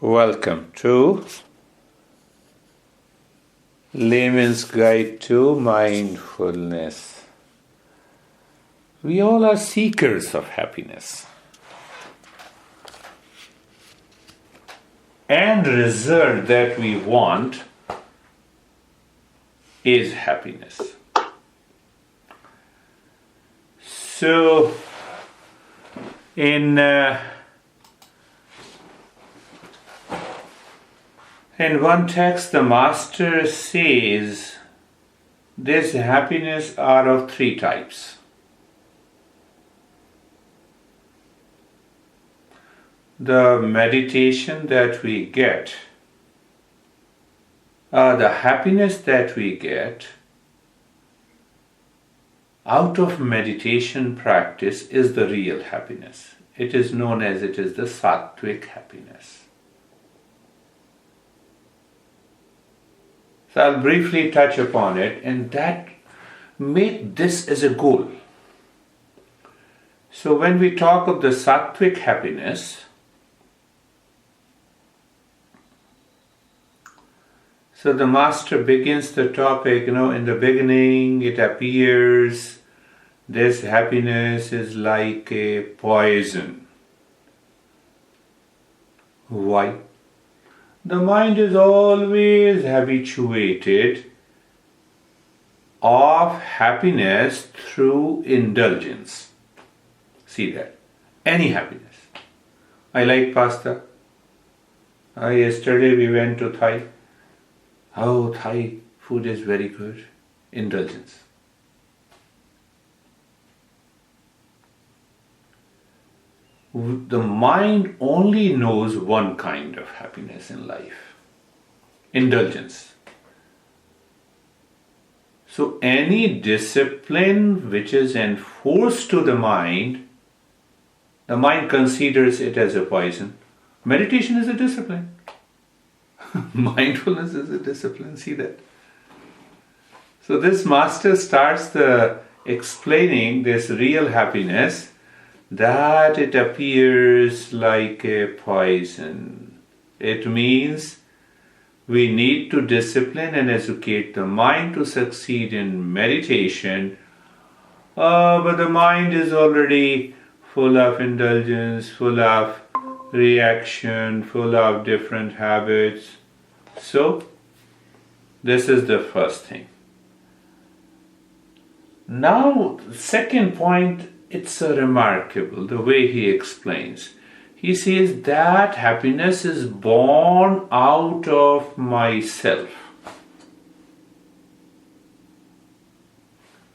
Welcome to Layman's Guide to Mindfulness. We all are seekers of happiness. And result that we want is happiness. So, in one text, the Master says this happiness are of three types. The meditation that we get, the happiness that we get out of meditation practice is the real happiness. It is known as the sattvic happiness. So I'll briefly touch upon it and make this as a goal. So when we talk of the sattvic happiness, so the Master begins the topic, in the beginning it appears this happiness is like a poison. Why? The mind is always habituated of happiness through indulgence. See that. Any happiness. I like pasta. Yesterday we went to Thai. Oh, Thai food is very good. Indulgence. The mind only knows one kind of happiness in life. Indulgence. So any discipline which is enforced to the mind considers it as a poison. Meditation is a discipline. Mindfulness is a discipline. See that? So this Master starts explaining this real happiness, that it appears like a poison. It means we need to discipline and educate the mind to succeed in meditation. But the mind is already full of indulgence, full of reaction, full of different habits. So, this is the first thing. Now, second point, it's remarkable the way he explains. He says that happiness is born out of myself.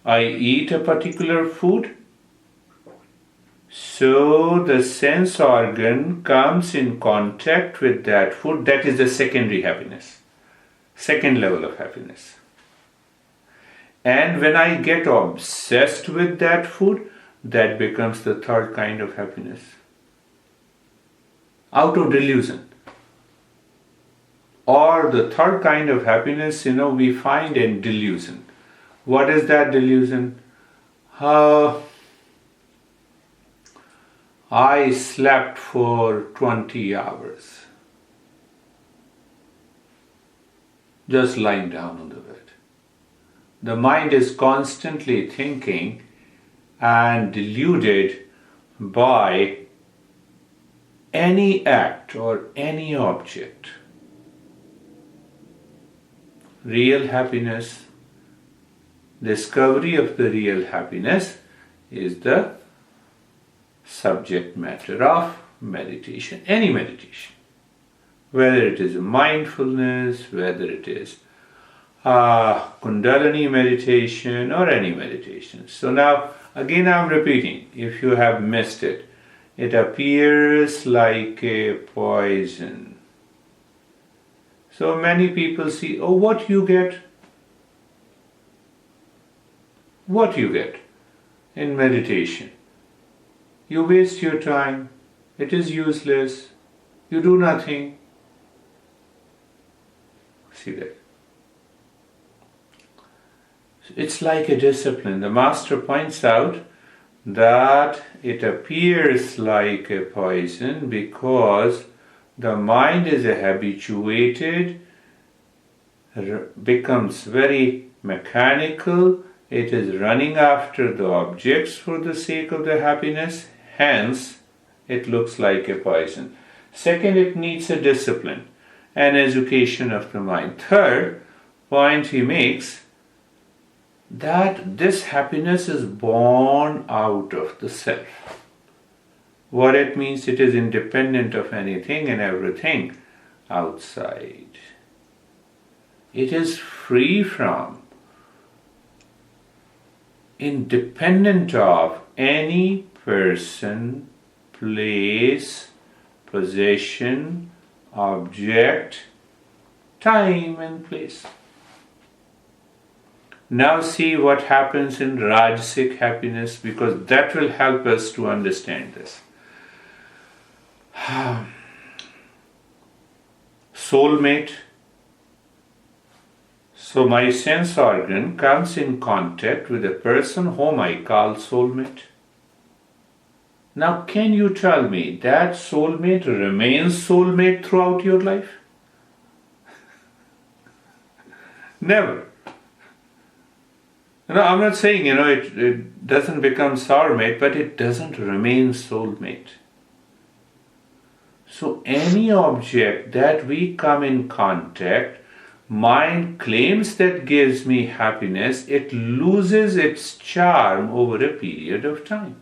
I eat a particular food, so the sense organ comes in contact with that food. That is the secondary happiness, second level of happiness. And when I get obsessed with that food, that becomes the third kind of happiness. Out of delusion. Or the third kind of happiness, we find in delusion. What is that delusion? I slept for 20 hours. Just lying down on the bed. The mind is constantly thinking and deluded by any act or any object. Real happiness, discovery of the real happiness is the subject matter of meditation, any meditation. Whether it is mindfulness, whether it is Kundalini meditation or any meditation. So now, again I'm repeating, if you have missed it, it appears like a poison. So many people see, what you get? What you get in meditation? You waste your time. It is useless. You do nothing. See that? It's like a discipline. The Master points out that it appears like a poison because the mind is habituated, becomes very mechanical. It is running after the objects for the sake of the happiness. Hence, it looks like a poison. Second, it needs a discipline, an education of the mind. Third point he makes, that this happiness is born out of the self. What it means, it is independent of anything and everything outside. It is free from, independent of any person, place, possession, object, time and place. Now see what happens in Rajasic happiness, because that will help us to understand this. Soulmate. So my sense organ comes in contact with a person whom I call soulmate. Now can you tell me that soulmate remains soulmate throughout your life? Never. I'm not saying, it doesn't become soulmate, but it doesn't remain soulmate. So any object that we come in contact, mind claims that gives me happiness, it loses its charm over a period of time.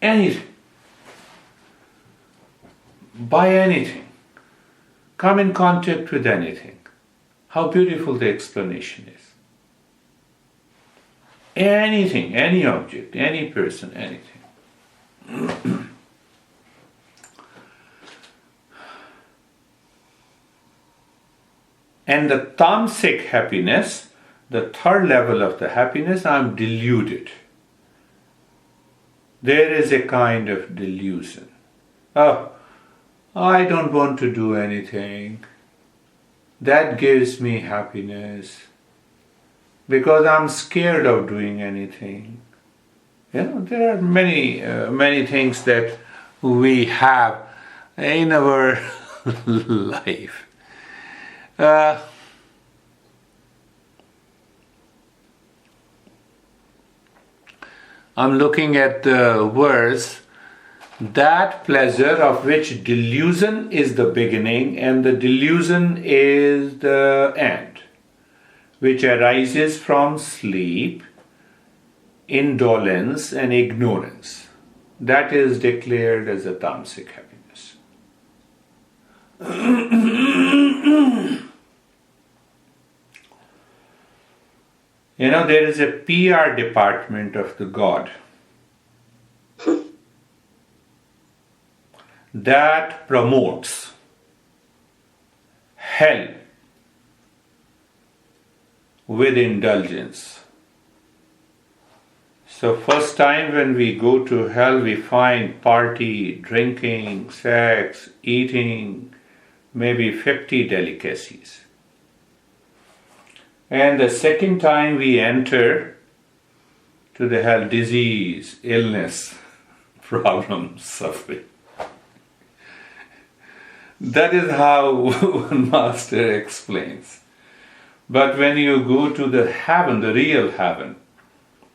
Anything. Buy anything. Come in contact with anything. How beautiful the explanation is. Anything, any object, any person, anything. And the tamasic happiness, the third level of the happiness, I'm deluded. There is a kind of delusion. Oh, I don't want to do anything. That gives me happiness. Because I'm scared of doing anything. There are many things that we have in our life. I'm looking at the verse, that pleasure of which delusion is the beginning and the delusion is the end, which arises from sleep, indolence and ignorance. That is declared as a tamasic happiness. There is a PR department of the God that promotes hell with indulgence. So first time when we go to hell, we find party, drinking, sex, eating, maybe 50 delicacies. And the second time we enter to the hell, disease, illness, problems, suffering. That is how one master explains. But when you go to the heaven, the real heaven,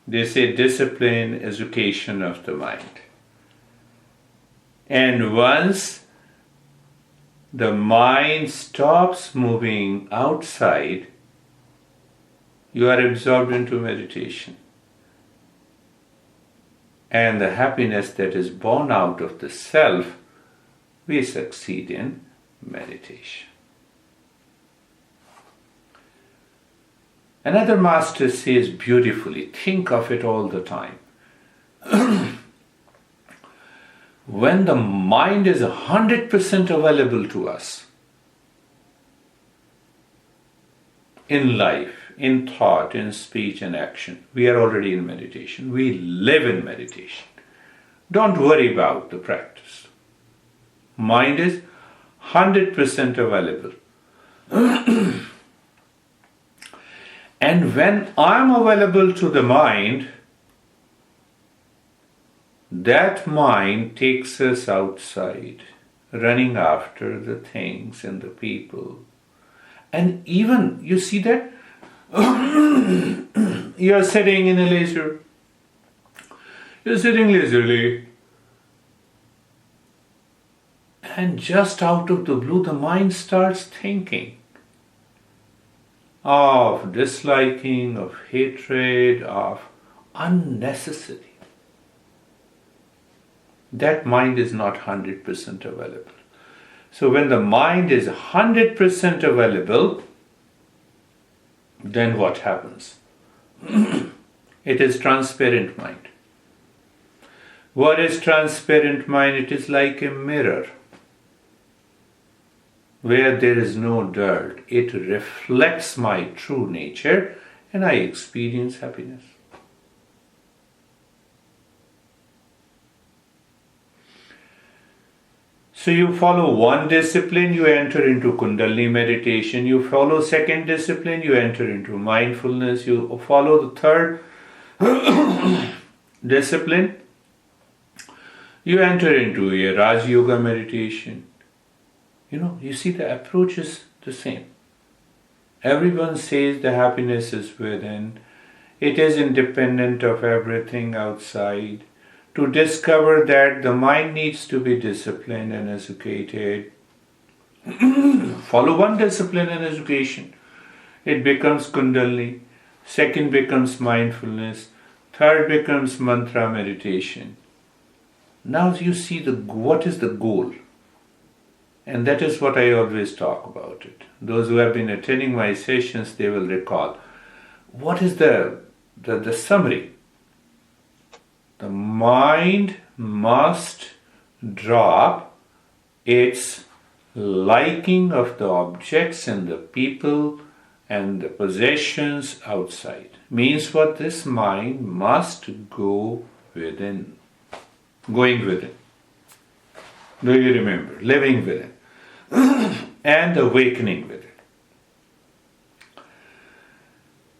they say discipline, education of the mind. And once the mind stops moving outside, you are absorbed into meditation. And the happiness that is born out of the self, we succeed in meditation. Another master says beautifully, think of it all the time. When the mind is 100% available to us, in life, in thought, in speech and action, we are already in meditation. We live in meditation. Don't worry about the practice. Mind is 100% available. And when I'm available to the mind, that mind takes us outside. running after the things and the people. And even, you see that? You're sitting in a leisure. You're sitting leisurely. And just out of the blue, the mind starts thinking of disliking, of hatred, of unnecessity. That mind is not 100% available. So when the mind is 100% available, then what happens? It is transparent mind. What is transparent mind? It is like a mirror where there is no dirt. It reflects my true nature and I experience happiness. So you follow one discipline, you enter into Kundalini meditation. You follow second discipline, you enter into mindfulness. You follow the third discipline, you enter into a Raj Yoga meditation. You see the approach is the same. Everyone says the happiness is within. It is independent of everything outside. To discover that, the mind needs to be disciplined and educated. Follow one discipline and education. It becomes Kundalini. Second becomes mindfulness. Third becomes mantra meditation. Now you see what is the goal. And that is what I always talk about it. Those who have been attending my sessions, they will recall. What is the summary? The mind must drop its liking of the objects and the people and the possessions outside. Means what? This mind must go within. Going within. Do you remember? Living within. And awakening within.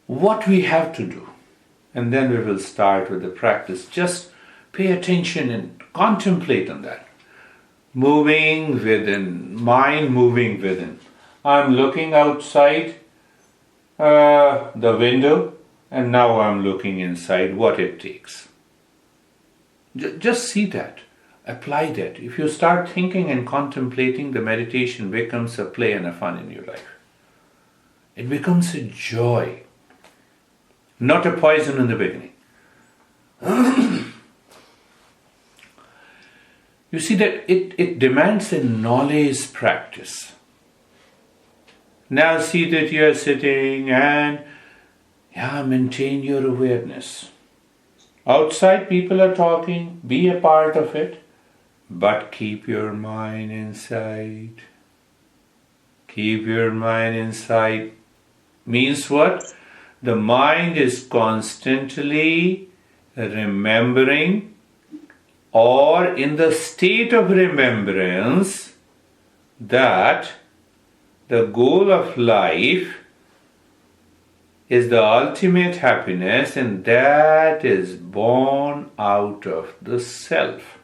What we have to do, and then we will start with the practice. Just pay attention and contemplate on that. Moving within, mind moving within. I'm looking outside the window and now I'm looking inside, what it takes. Just see that. Apply that. If you start thinking and contemplating, the meditation becomes a play and a fun in your life. It becomes a joy. Not a poison in the beginning. You see that it demands a knowledge practice. Now see that you are sitting and maintain your awareness. Outside people are talking, be a part of it, but keep your mind inside. Keep your mind inside. Means what? The mind is constantly remembering or in the state of remembrance that the goal of life is the ultimate happiness, and that is born out of the self.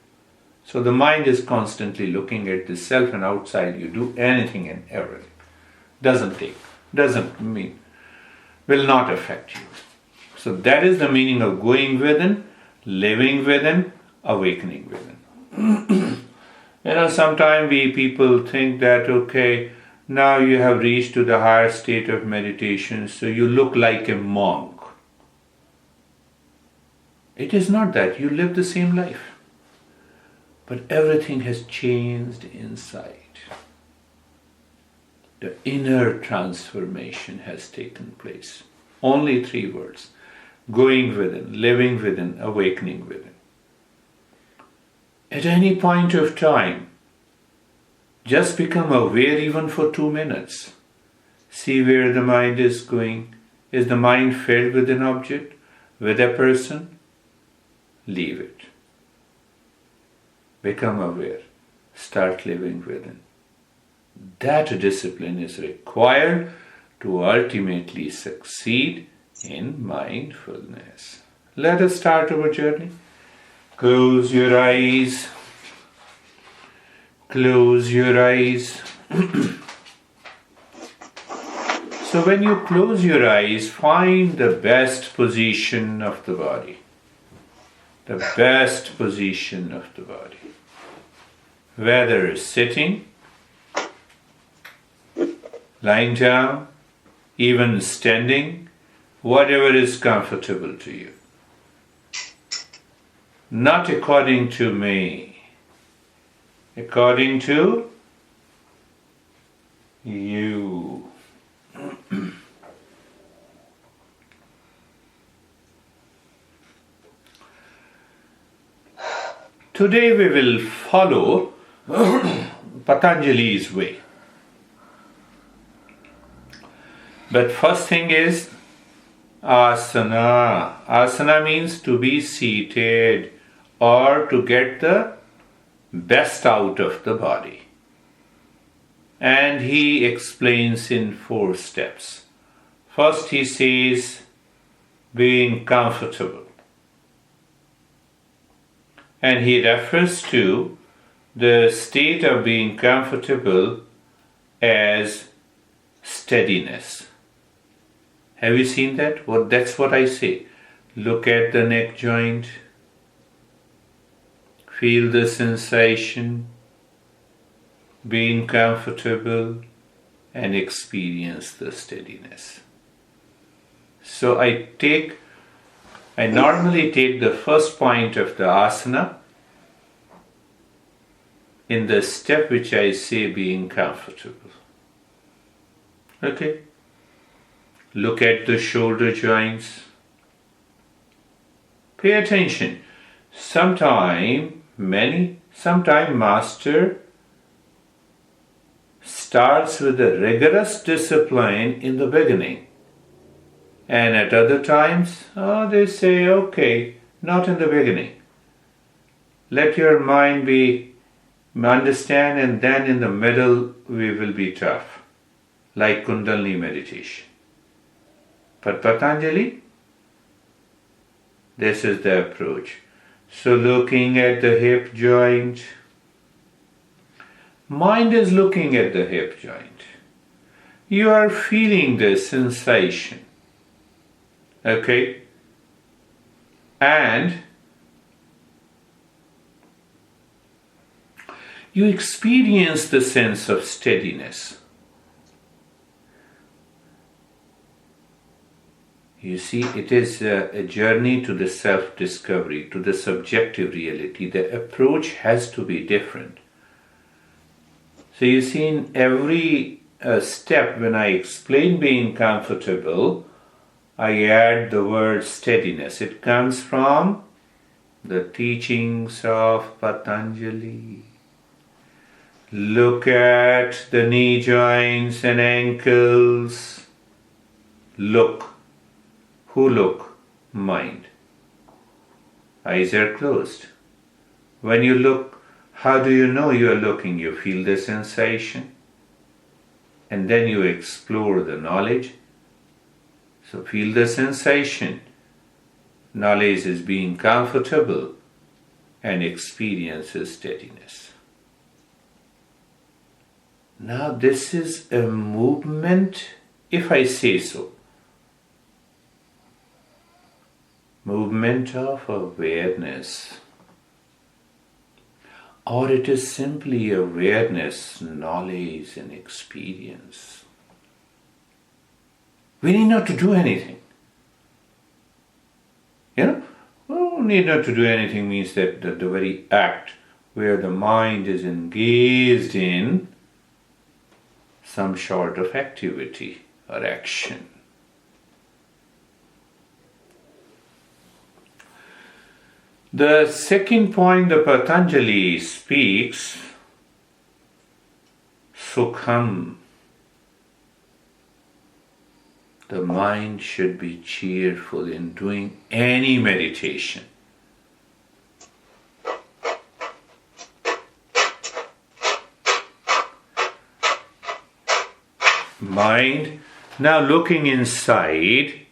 So the mind is constantly looking at the self, and outside you do anything and everything. Will not affect you. So that is the meaning of going within, living within, awakening within. Sometimes people think that, okay, now you have reached to the higher state of meditation, so you look like a monk. It is not that. You live the same life. But everything has changed inside. The inner transformation has taken place. Only 3 words. Going within, living within, awakening within. At any point of time, just become aware even for 2 minutes. See where the mind is going. Is the mind filled with an object, with a person? Leave it. Become aware. Start living within. That discipline is required to ultimately succeed in mindfulness. Let us start our journey. Close your eyes. close your eyes. So when you close your eyes, find the best position of the body. The best position of the body. Whether sitting, lying down, even standing, whatever is comfortable to you. Not according to me, according to you. Today we will follow Patanjali's way. But first thing is asana. Asana means to be seated or to get the best out of the body. And he explains in 4 steps. First he says being comfortable. And he refers to the state of being comfortable as steadiness. Have you seen that? That's what I say. Look at the neck joint. Feel the sensation. Being comfortable and experience the steadiness. So I normally take the first point of the asana in the step which I say being comfortable. Okay? Look at the shoulder joints. Pay attention. Sometime master starts with a rigorous discipline in the beginning. And at other times, they say, okay, not in the beginning. Let your mind understand, and then in the middle we will be tough, like Kundalini meditation. But Patanjali, this is the approach. So looking at the hip joint, mind is looking at the hip joint. You are feeling the sensation. Okay? And you experience the sense of steadiness. You see, it is a journey to the self-discovery, to the subjective reality. The approach has to be different. So you see, in every step, when I explain being comfortable, I add the word steadiness. It comes from the teachings of Patanjali. Look at the knee joints and ankles. Look. Who look? Mind. Eyes are closed. When you look, how do you know you are looking? You feel the sensation. And then you explore the knowledge. So feel the sensation. Knowledge is being comfortable and experiences steadiness. Now this is a movement, if I say so. Movement of awareness. Or it is simply awareness, knowledge and experience. We need not to do anything. Need not to do anything means that the very act where the mind is engaged in some sort of activity or action. The second point the Patanjali speaks, Sukham. The mind should be cheerful in doing any meditation. Mind now looking inside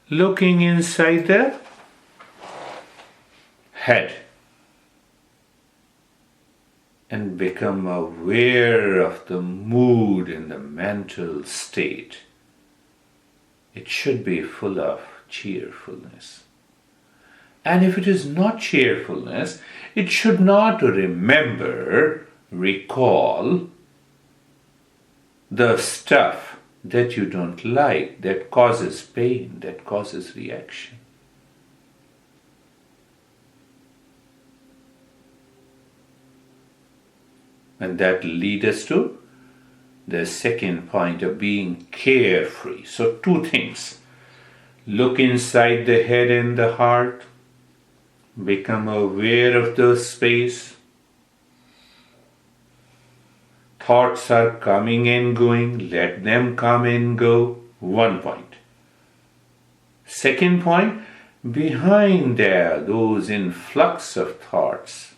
the head. and become aware of the mood and the mental state. It should be full of cheerfulness. And if it is not cheerfulness, it should not recall the stuff that you don't like, that causes pain, that causes reaction. And that leads us to the second point of being carefree. So two things. Look inside the head and the heart. Become aware of the space. Thoughts are coming and going. Let them come and go. One point. Second point, behind those influx of thoughts,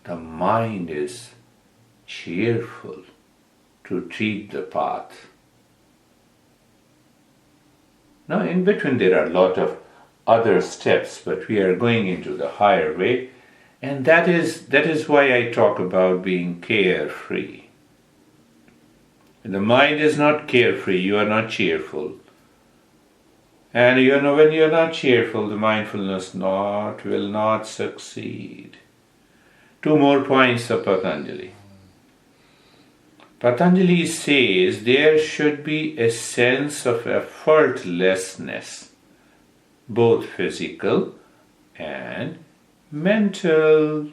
the mind is cheerful to treat the path. Now, in between there are a lot of other steps, but we are going into the higher way, and that is why I talk about being carefree. The mind is not carefree, you are not cheerful. And when you are not cheerful, the mindfulness will not succeed. Two more points of Patanjali. Patanjali says there should be a sense of effortlessness, both physical and mental.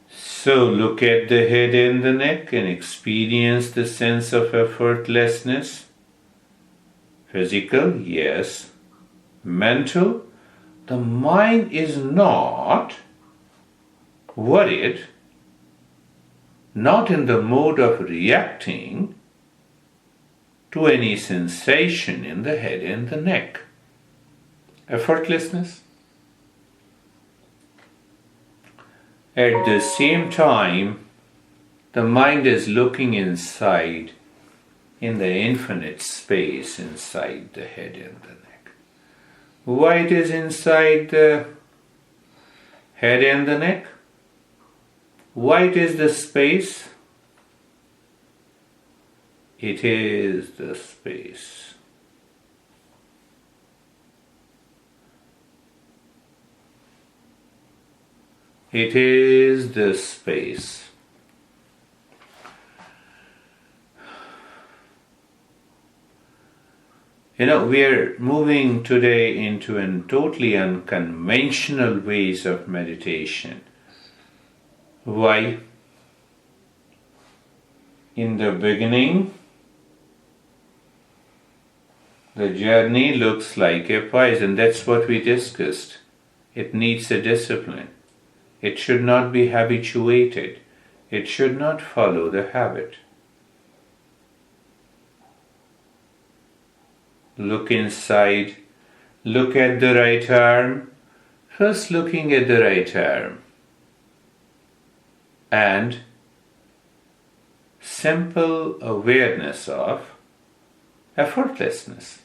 So look at the head and the neck and experience the sense of effortlessness. Physical, yes. Mental, the mind is not worried, not in the mode of reacting to any sensation in the head and the neck. Effortlessness. At the same time, the mind is looking inside in the infinite space inside the head and the neck. Why it is inside the head and the neck? Why it is the space? It is the space. It is the space. We are moving today into totally unconventional ways of meditation. Why? In the beginning, the journey looks like a poison. That's what we discussed. It needs a discipline. It should not be habituated. It should not follow the habit. Look inside. Look at the right arm. First looking at the right arm. And simple awareness of effortlessness.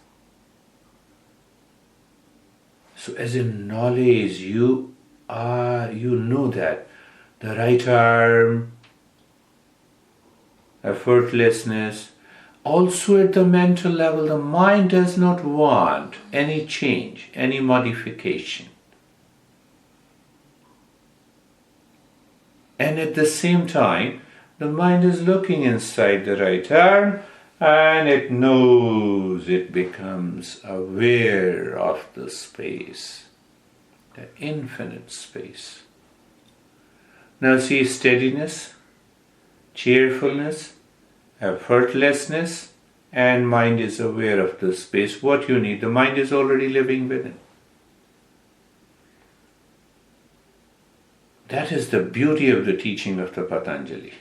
So as in knowledge, you know that the right arm, effortlessness. Also at the mental level, the mind does not want any change, any modification. And at the same time, the mind is looking inside the right arm and it knows, it becomes aware of the space, the infinite space. Now see steadiness, cheerfulness, effortlessness, and mind is aware of the space. What you need, the mind is already living within. That is the beauty of the teaching of the Patanjali.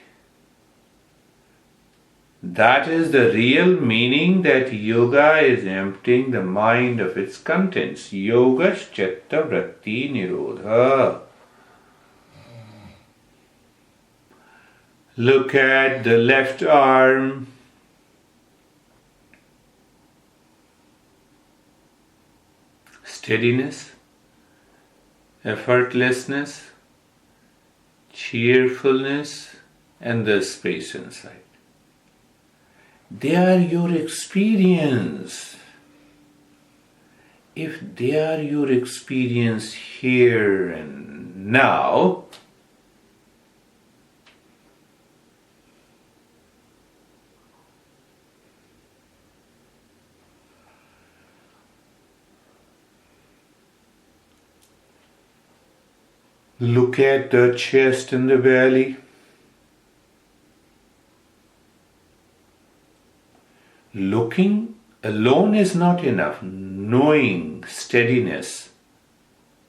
That is the real meaning that yoga is emptying the mind of its contents. Yoga chitta vritti nirodha. Look at the left arm. steadiness, effortlessness, cheerfulness, and the space inside. They are your experience. If they are your experience here and now, look at the chest and the belly. Looking alone is not enough. Knowing, steadiness.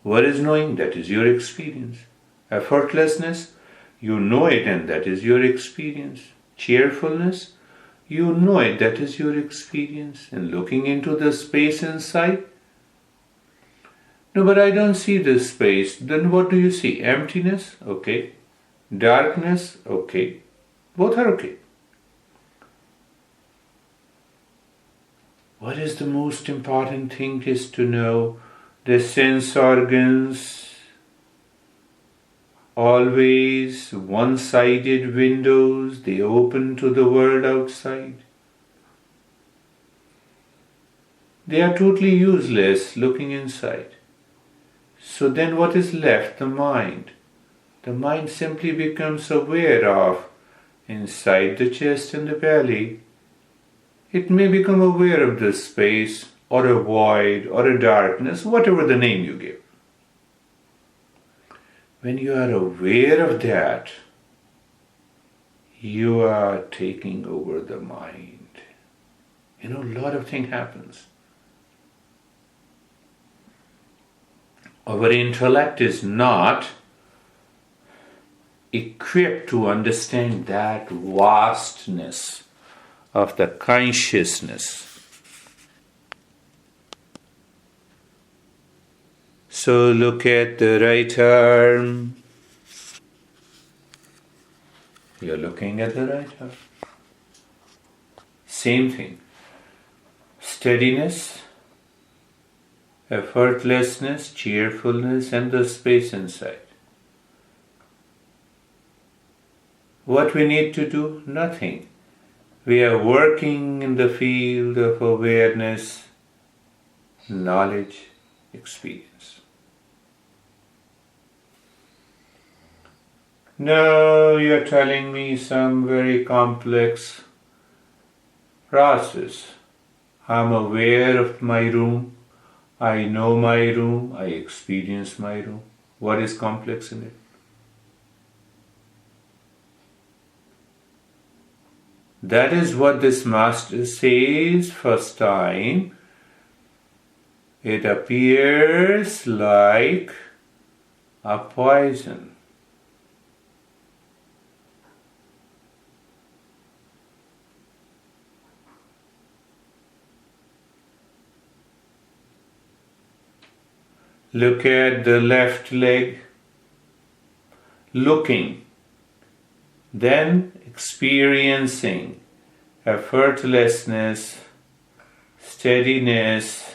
What is knowing? That is your experience. Effortlessness, you know it and that is your experience. Cheerfulness, you know it, that is your experience. And looking into the space inside, no, but I don't see this space. Then what do you see? Emptiness? Okay. Darkness? Okay. Both are okay. What is the most important thing is to know the sense organs, always one-sided windows, they open to the world outside. They are totally useless looking inside. So then what is left? The mind. The mind simply becomes aware of inside the chest and the belly. It may become aware of this space or a void or a darkness, whatever the name you give. When you are aware of that, you are taking over the mind. A lot of things happens. Our intellect is not equipped to understand that vastness of the consciousness. So look at the right arm. You're looking at the right arm. Same thing. Steadiness, effortlessness, cheerfulness, and the space inside. What we need to do? Nothing. We are working in the field of awareness, knowledge, experience. No, you're telling me some very complex process. I'm aware of my room. I know my room. I experience my room. What is complex in it? That is what this master says first time. It appears like a poison. Look at the left leg. Looking. Then experiencing effortlessness, steadiness,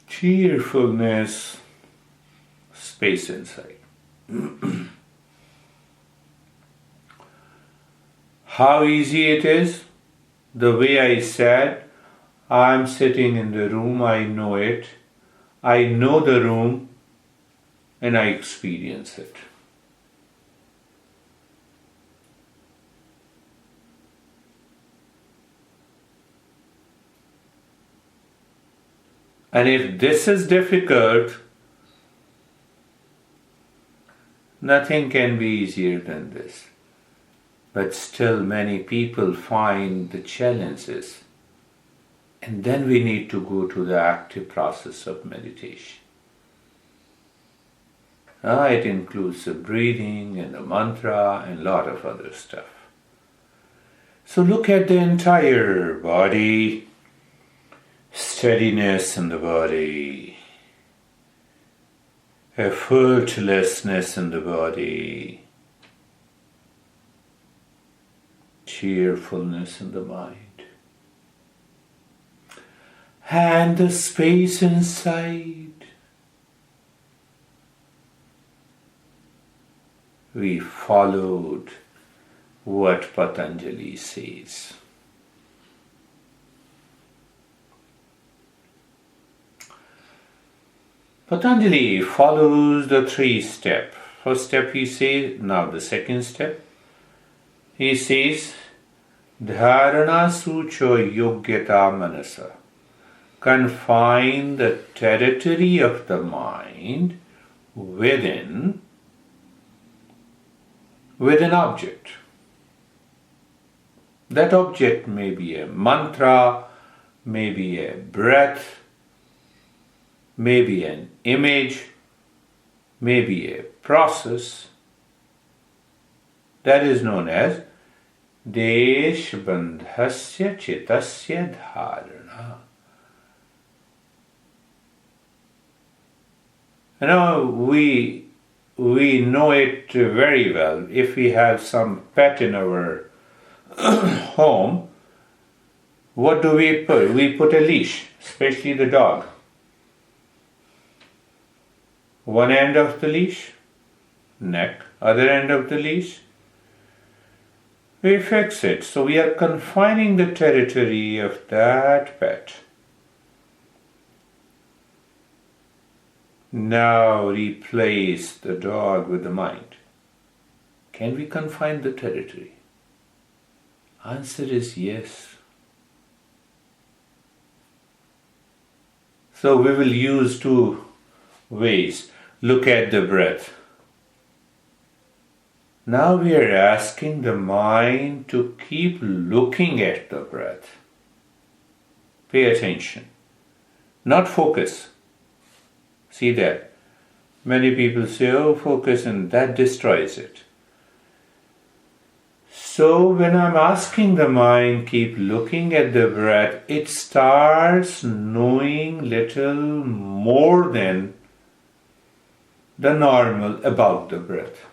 cheerfulness, space inside. How easy it is? The way I said, I'm sitting in the room, I know it. I know the room and I experience it. And if this is difficult, nothing can be easier than this. But still many people find the challenges. And then we need to go to the active process of meditation. It includes the breathing and the mantra and a lot of other stuff. So look at the entire body, steadiness in the body, effortlessness in the body, cheerfulness in the mind. And the space inside, we followed what Patanjali says. Patanjali follows the 3-step. First step he says, now the second step. He says, Dharana sucho yogyata manasa. Confine the territory of the mind within an object. That object may be a mantra, may be a breath, may be an image, may be a process. That is known as Deshbandhasya Chitasya Dharana. We know it very well. If we have some pet in our home, what do we put? We put a leash, especially the dog. One end of the leash, neck, other end of the leash, we fix it. So we are confining the territory of that pet. Now replace the dog with the mind. Can we confine the territory? Answer is yes. So we will use 2 ways. Look at the breath. Now we are asking the mind to keep looking at the breath. Pay attention. Not focus. See that? Many people say, oh, focus, and that destroys it. So when I'm asking the mind, keep looking at the breath, it starts knowing little more than the normal about the breath.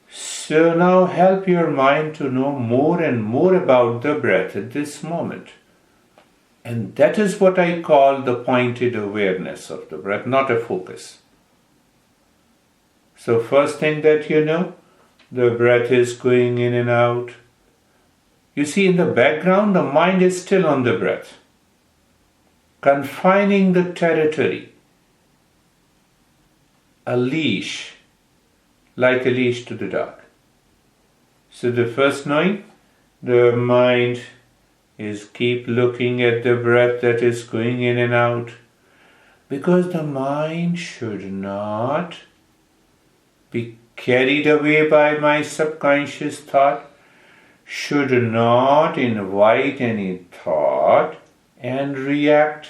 So now help your mind to know more and more about the breath at this moment. And that is what I call the pointed awareness of the breath, not a focus. So first thing that you know, the breath is going in and out. You see, in the background, the mind is still on the breath, confining the territory. A leash, like a leash to the dog. So the first knowing, the mind is keep looking at the breath that is going in and out, because the mind should not be carried away by my subconscious thought, should not invite any thought and react.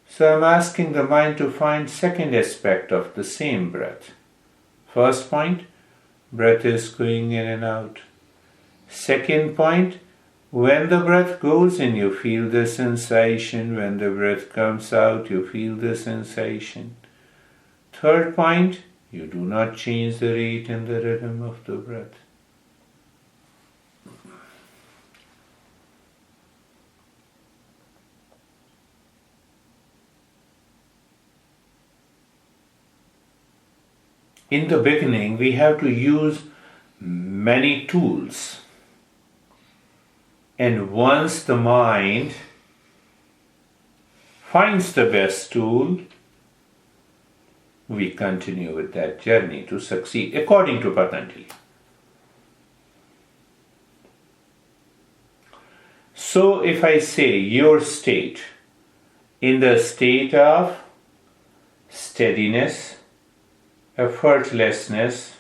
So I'm asking the mind to find second aspect of the same breath. First point, breath is going in and out. Second point, when the breath goes in, you feel the sensation. When the breath comes out, you feel the sensation. Third point, you do not change the rate and the rhythm of the breath. In the beginning, we have to use many tools. And once the mind finds the best tool, we continue with that journey to succeed, according to Patanjali. So if I say your state, in the state of steadiness, effortlessness,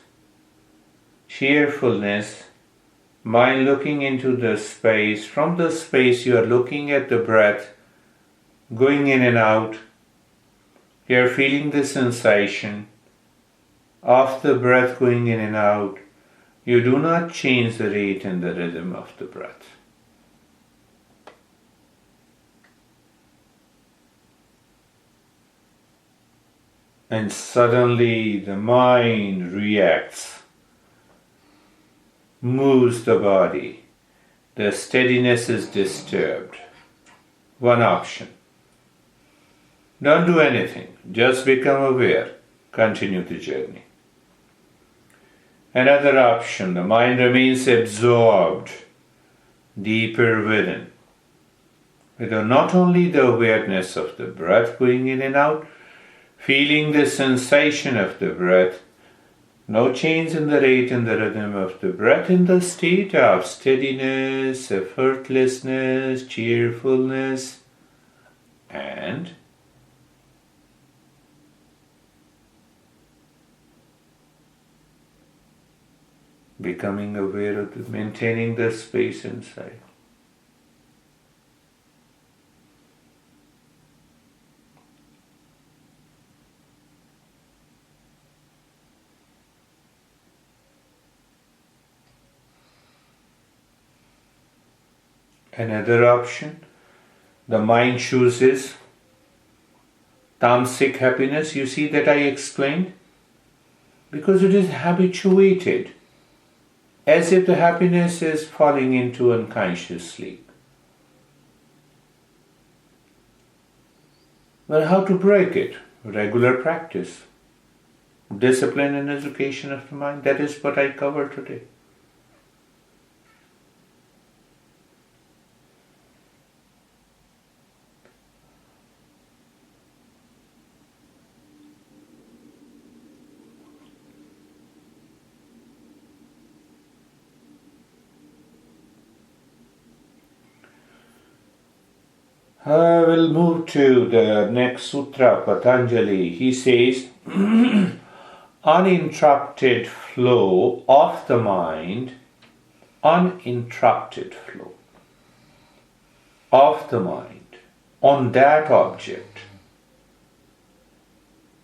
cheerfulness, mind looking into the space, from the space you are looking at the breath going in and out, you are feeling the sensation of the breath going in and out. You do not change the rate and the rhythm of the breath. and suddenly the mind reacts, moves the body, the steadiness is disturbed. One option. Don't do anything, just become aware, continue the journey. Another option, the mind remains absorbed deeper within, with not only the awareness of the breath going in and out, feeling the sensation of the breath, no change in the rate and the rhythm of the breath, in the state of steadiness, effortlessness, cheerfulness, and becoming aware of maintaining the space inside. Another option, the mind chooses tamasic happiness. You see that I explained? Because it is habituated, as if the happiness is falling into unconscious sleep. Well, how to break it? Regular practice, discipline and education of the mind. That is what I covered today. I will move to the next sutra, Patanjali. He says, uninterrupted flow of the mind, uninterrupted flow of the mind on that object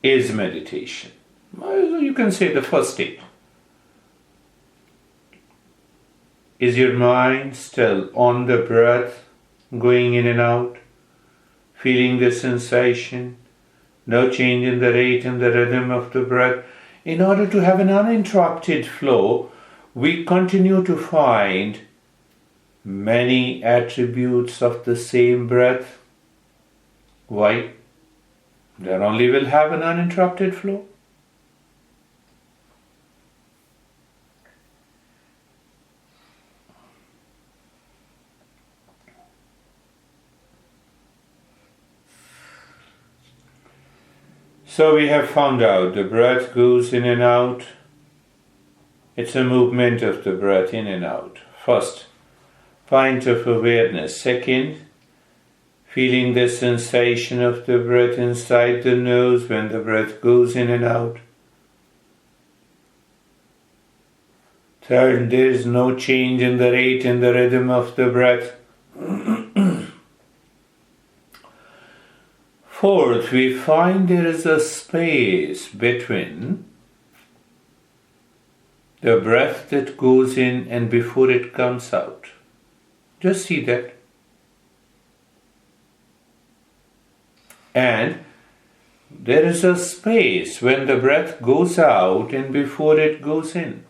is meditation. You can say the first state. Is your mind still on the breath, going in and out? Feeling the sensation, no change in the rate and the rhythm of the breath. In order to have an uninterrupted flow, we continue to find many attributes of the same breath. Why? Then only we'll have an uninterrupted flow. So we have found out the breath goes in and out. It's a movement of the breath in and out. First, point of awareness. Second, feeling the sensation of the breath inside the nose when the breath goes in and out. Third, there is no change in the rate and the rhythm of the breath. Fourth, we find there is a space between the breath that goes in and before it comes out. Just see that. And there is a space when the breath goes out and before it goes in.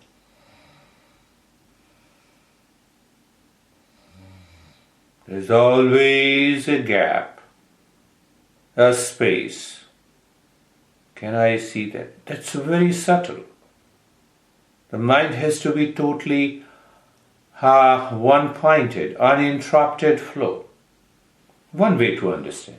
There's always a gap. A space. Can I see that? That's very subtle. The mind has to be totally one-pointed, uninterrupted flow. One way to understand.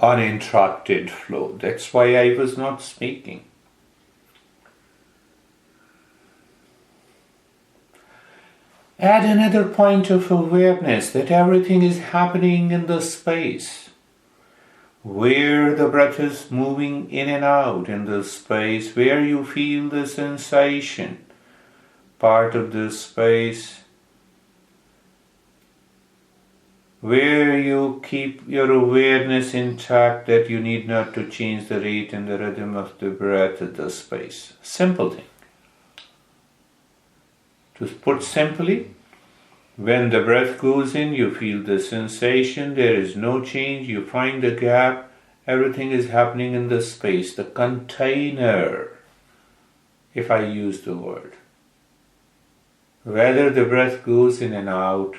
uninterrupted flow. That's why I was not speaking. Add another point of awareness that everything is happening in the space. Where the breath is moving in and out in the space, where you feel the sensation, part of the space, where you keep your awareness intact that you need not to change the rate and the rhythm of the breath at the space. Simple thing. To put simply, when the breath goes in, you feel the sensation, there is no change, you find the gap, everything is happening in the space, the container, if I use the word. Whether the breath goes in and out,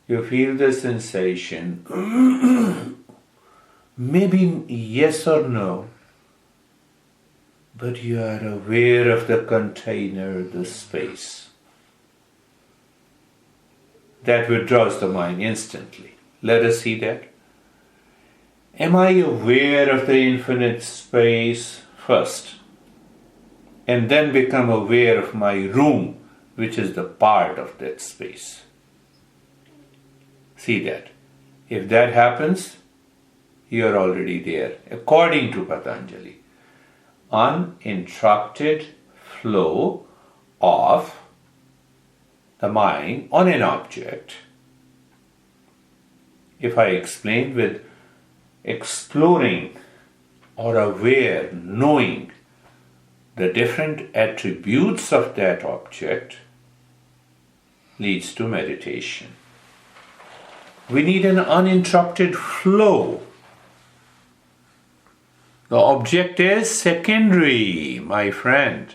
you feel the sensation, maybe yes or no, but you are aware of the container, the space. That withdraws the mind instantly. Let us see that. Am I aware of the infinite space first, and then become aware of my room, which is the part of that space? See that. If that happens, you are already there, according to Patanjali. Uninterrupted flow of the mind on an object. If I explained with exploring or aware, knowing the different attributes of that object, leads to meditation. We need an uninterrupted flow. The object is secondary, my friend.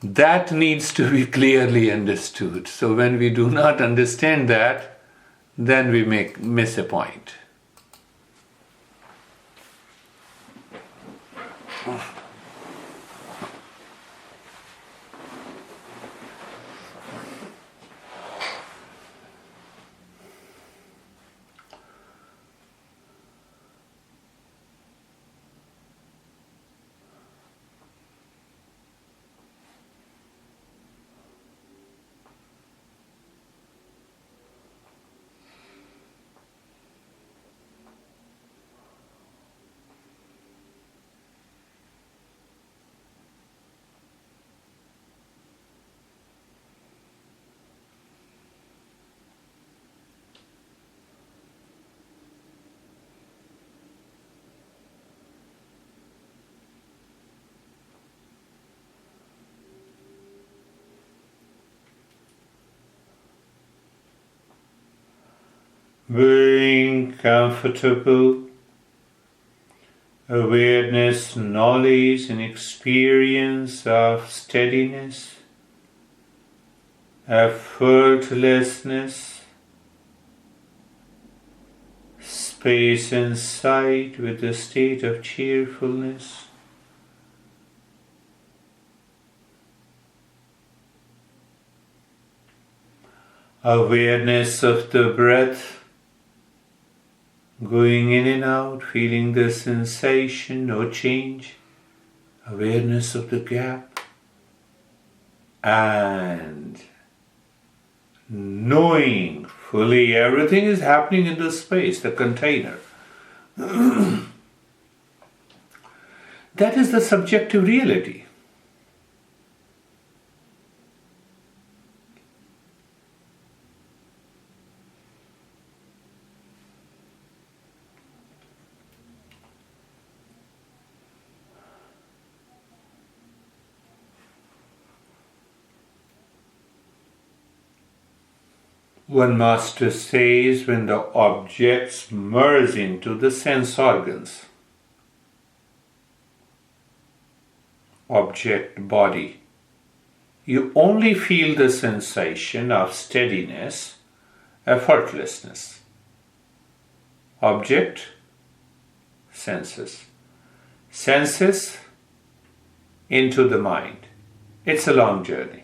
That needs to be clearly understood. So when we do not understand that, then we miss a point. Being comfortable, awareness, knowledge and experience of steadiness, effortlessness, space and sight with a state of cheerfulness. Awareness of the breath, going in and out, feeling the sensation, no change. Awareness of the gap. And knowing fully everything is happening in the space, the container. That is the subjective reality. One master says when the objects merge into the sense organs, object body, you only feel the sensation of steadiness, effortlessness. Object, senses. Senses into the mind. It's a long journey.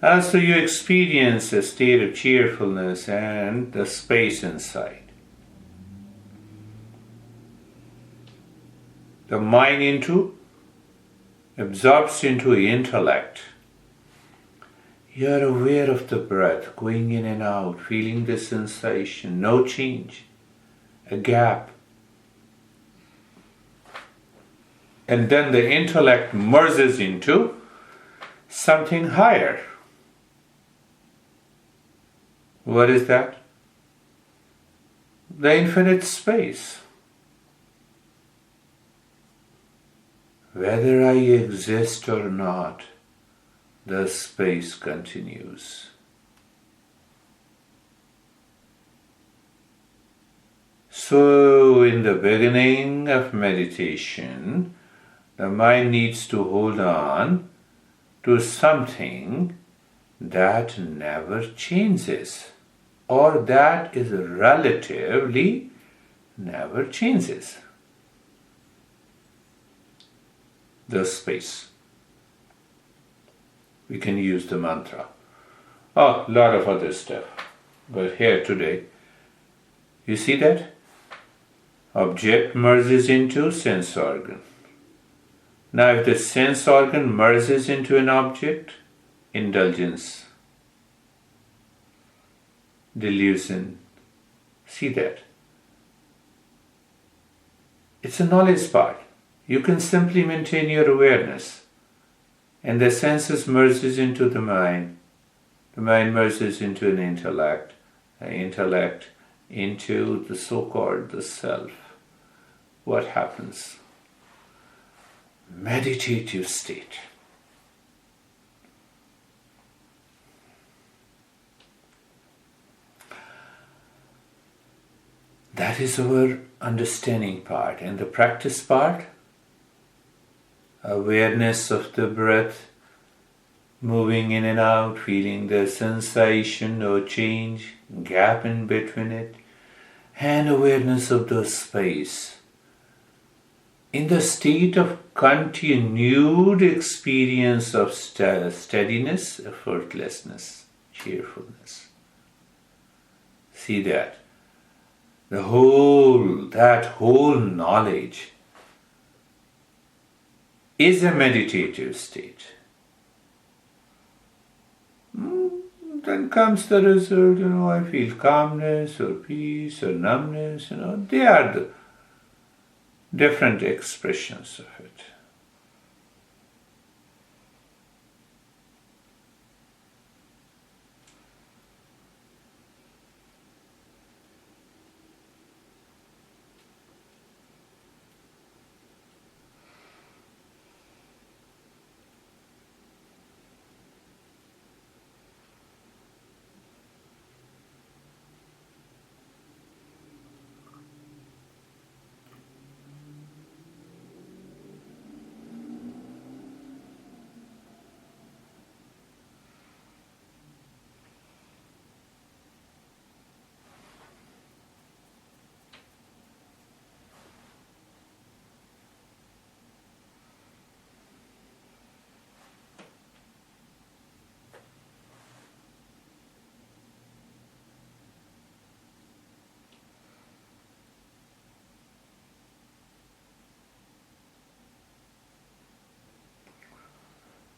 So you experience a state of cheerfulness and the space inside. The mind absorbs into intellect. You are aware of the breath going in and out, feeling the sensation, no change, a gap. And then the intellect merges into something higher. What is that? The infinite space. Whether I exist or not, the space continues. So, in the beginning of meditation, the mind needs to hold on to something that never changes, or that is relatively never changes. The space. We can use the mantra. A lot of other stuff. But here today, you see that? Object merges into sense organ. Now if the sense organ merges into an object, indulgence, delusion. See that? It's a knowledge part. You can simply maintain your awareness, and the senses merges into the mind merges into an intellect, into the so-called the self. What happens? Meditative state. That is our understanding part, and the practice part, awareness of the breath moving in and out, feeling the sensation, no change, gap in between it, and awareness of the space. In the state of continued experience of steadiness, effortlessness, cheerfulness. See that? That whole knowledge is a meditative state. Then comes the result, I feel calmness or peace or numbness, they are the different expressions of it.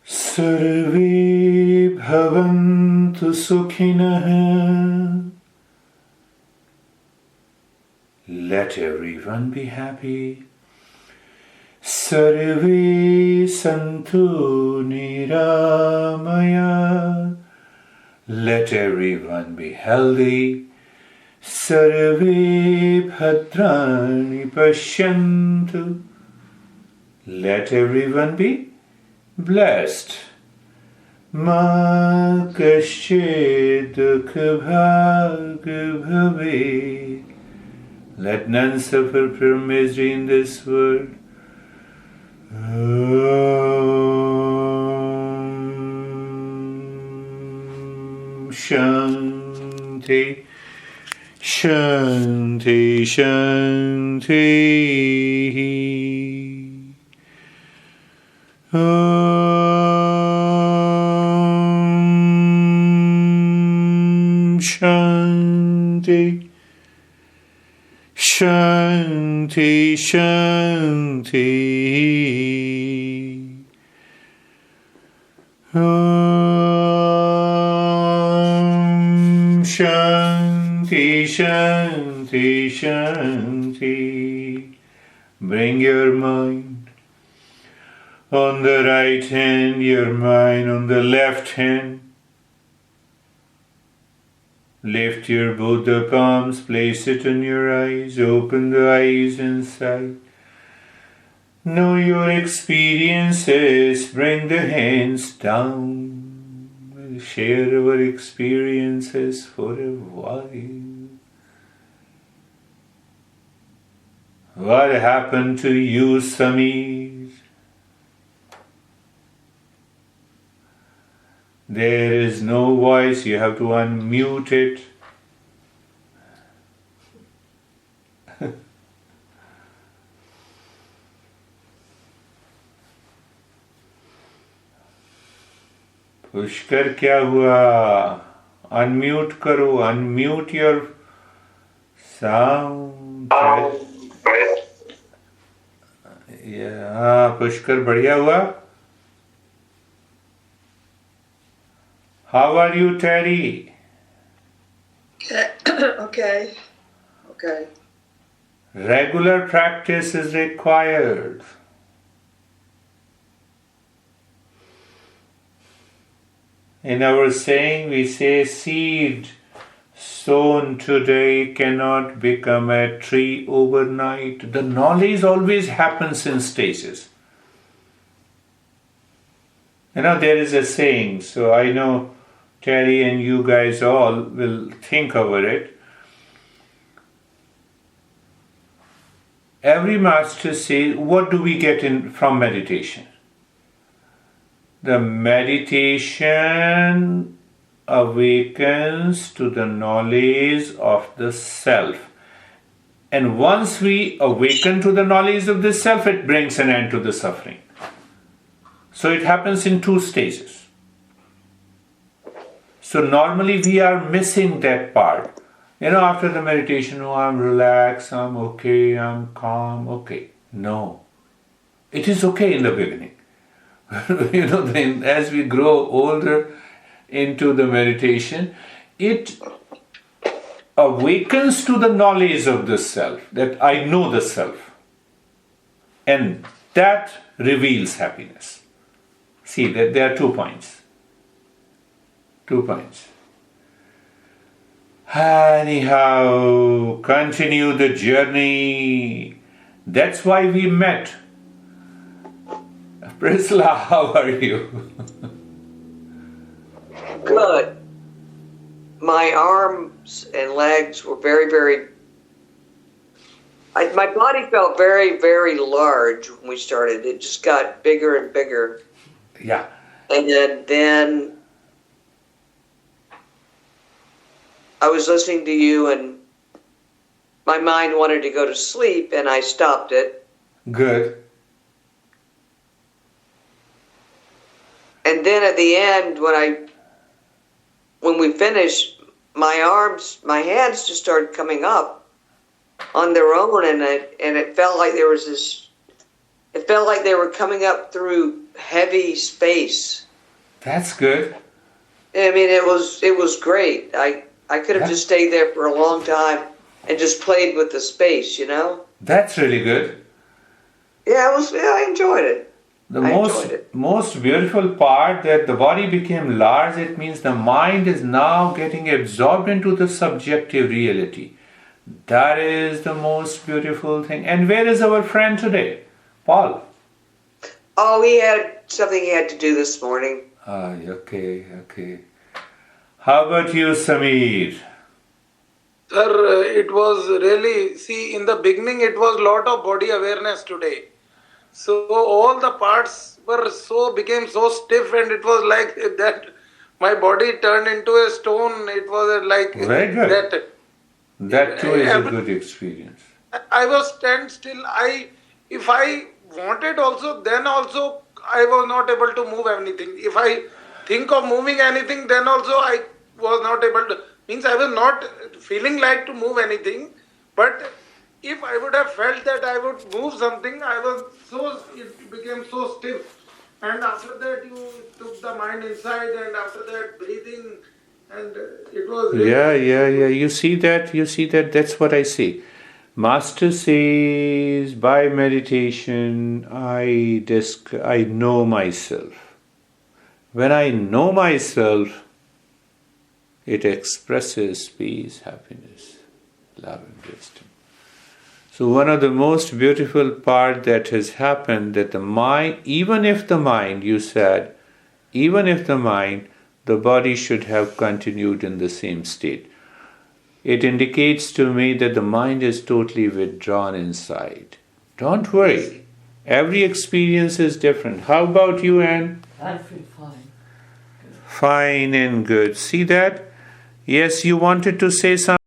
Sarve bhavantu sukhinah. Let everyone be happy. Sarve santu niramaya. Let everyone be healthy. Sarve bhadrani pashyantu. Let everyone be blessed. Ma kaschid dukha bhag bhave. Let none suffer from misery in this world. Shanti, Shanti, Shanti. Om. Shanti. Shanti, Shanti. Om Shanti, Shanti, Shanti. Bring your mind on the right hand, your mind on the left hand. Lift your both the palms, place it on your eyes, open the eyes inside. Know your experiences, bring the hands down. We'll share our experiences for a while. What happened to you, Samir? There is no voice, you have to unmute it. Pushkar क्या हुआ? Unmute करो, unmute your sound. Pushkar बढ़िया हुआ. How are you, Terry? Okay. Regular practice is required. In our saying, we say seed sown today cannot become a tree overnight. The knowledge always happens in stages. There is a saying, so I know Terry and you guys all will think over it. Every master says, what do we get from meditation? The meditation awakens to the knowledge of the self. And once we awaken to the knowledge of the self, it brings an end to the suffering. So it happens in 2 stages. So normally we are missing that part. After the meditation, I'm relaxed, I'm okay, I'm calm, okay. No. It is okay in the beginning. Then as we grow older into the meditation, it awakens to the knowledge of the self, that I know the self. And that reveals happiness. See, that there are 2 points. 2 points. Anyhow, continue the journey. That's why we met. Priscilla, how are you? Good. My arms and legs were very, very... my body felt very, very large when we started. It just got bigger and bigger. Yeah. And then I was listening to you and my mind wanted to go to sleep and I stopped it. Good. And then at the end, when we finished, my hands just started coming up on their own, and it felt like there was this. It felt like they were coming up through heavy space. That's good. I mean, it was great. I could have just stayed there for a long time and just played with the space, That's really good. Yeah, I enjoyed it. The most beautiful part that the body became large, it means the mind is now getting absorbed into the subjective reality. That is the most beautiful thing. And where is our friend today? Paul? Oh, he had something he had to do this morning. Okay. How about you, Samir? Sir, it was really, in the beginning it was lot of body awareness today. So all the parts became so stiff, and it was like that my body turned into a stone. It was like very good. That too is a good experience. I was stand still. If I wanted also, then also I was not able to move anything. If I think of moving anything, then also I was not able to. Means I was not feeling like to move anything, but if I would have felt that I would move something, it became so stiff. And after that you took the mind inside, and after that breathing, and it was really... Yeah. You see that, that's what I see. Master says, by meditation, I know myself. When I know myself, it expresses peace, happiness, love and wisdom. So one of the most beautiful part that has happened, that the mind, even if the mind, the body should have continued in the same state. It indicates to me that the mind is totally withdrawn inside. Don't worry. Every experience is different. How about you, Anne? I feel fine. Fine and good. See that? Yes, you wanted to say something.